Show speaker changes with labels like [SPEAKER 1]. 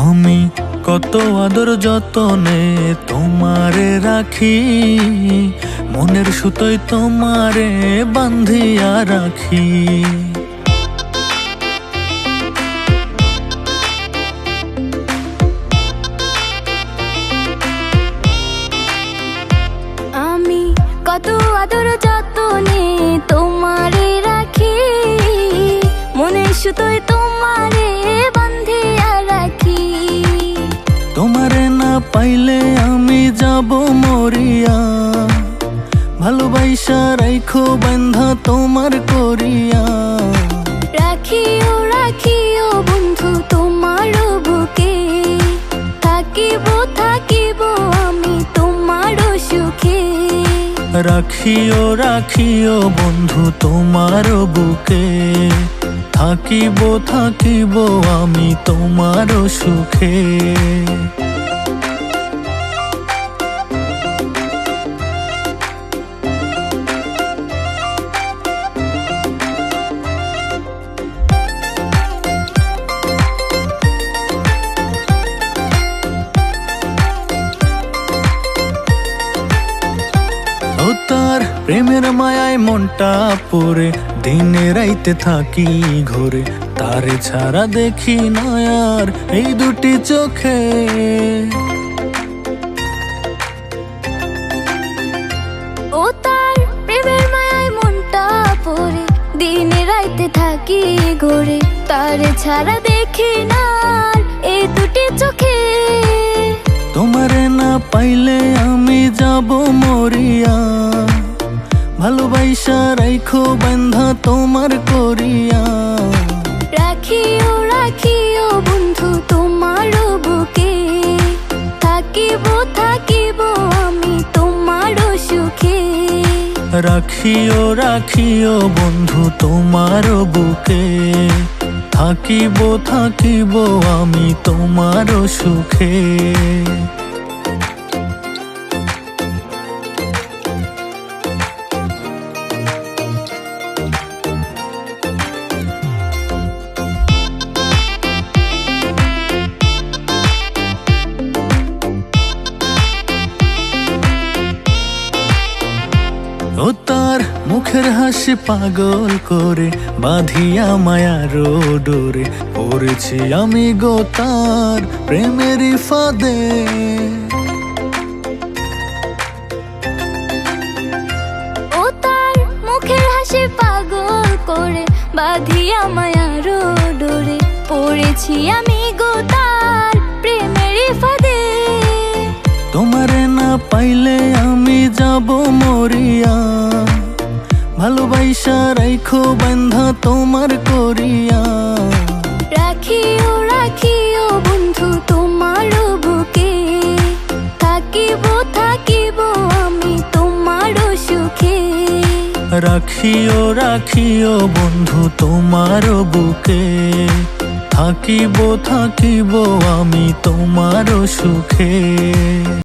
[SPEAKER 1] আমি কত আদর যতনে তোমারে রাখি, মনের সুতোয় তোমারে বান্ধিয়া রাখি।
[SPEAKER 2] আমি কত আদর যতনে তোমারে রাখি, মনের সুতোয় তোমারে বান্ধিয়া রাখি।
[SPEAKER 1] তোমারে না পাইলে আমি যাব মরিয়া, ভালোবাসা রাইখো বান্ধা তোমার করিয়া।
[SPEAKER 2] রাখিও রাখিও বন্ধু তোমার বুকে, থাকিব থাকিব আমি তোমার সুখে।
[SPEAKER 1] রাখিও রাখিও বন্ধু তোমার বুকে, থাকিব থাকিব আমি তোমার সুখে। ও তার প্রেমের মায়ায় মনটা পড়ে, দিনে রাইতে থাকি ঘরে, তারে ছাড়া দেখি না আর এই দুটি চোখে।
[SPEAKER 2] ও তার প্রেমের মায়ায় মনটা পড়ে, দিনে রাইতে থাকি ঘরে, তারে ছাড়া দেখি না আর এই দুটি চোখে।
[SPEAKER 1] তোমারে না পাইলে আমি যাব মরিয়া, ভালোবাসা রাইখো বান্ধা তোমার করিয়া।
[SPEAKER 2] রাখিও রাখিও বন্ধু তোমার বুকে, থাকিব থাকিব আমি তোমার সুখে।
[SPEAKER 1] রাখিও রাখিও বন্ধু তোমার বুকে, থাকিব থাকিব আমি তোমার সুখে। ও তার মুখের হাসি পাগল করে, বাঁধিয়া মায়ার ডোরে, পড়েছি আমি গো তার প্রেমেরই ফাঁদে।
[SPEAKER 2] ও তার মুখের হাসি পাগল করে, বাঁধিয়া মায়ার ডোরে, পড়েছি আমি গো তার প্রেমেরই ফাঁদে।
[SPEAKER 1] তোমারে না পাইলে আমি যাব মরিয়া, ভালোবাসা রাইখো বান্ধা তোমার করিয়া।
[SPEAKER 2] রাখিও রাখিও বন্ধু তোমার বুকে, থাকিব থাকিব আমি তোমার সুখে।
[SPEAKER 1] রাখিও রাখিও বন্ধু তোমার বুকে, থাকিব থাকিব আমি তোমার সুখে।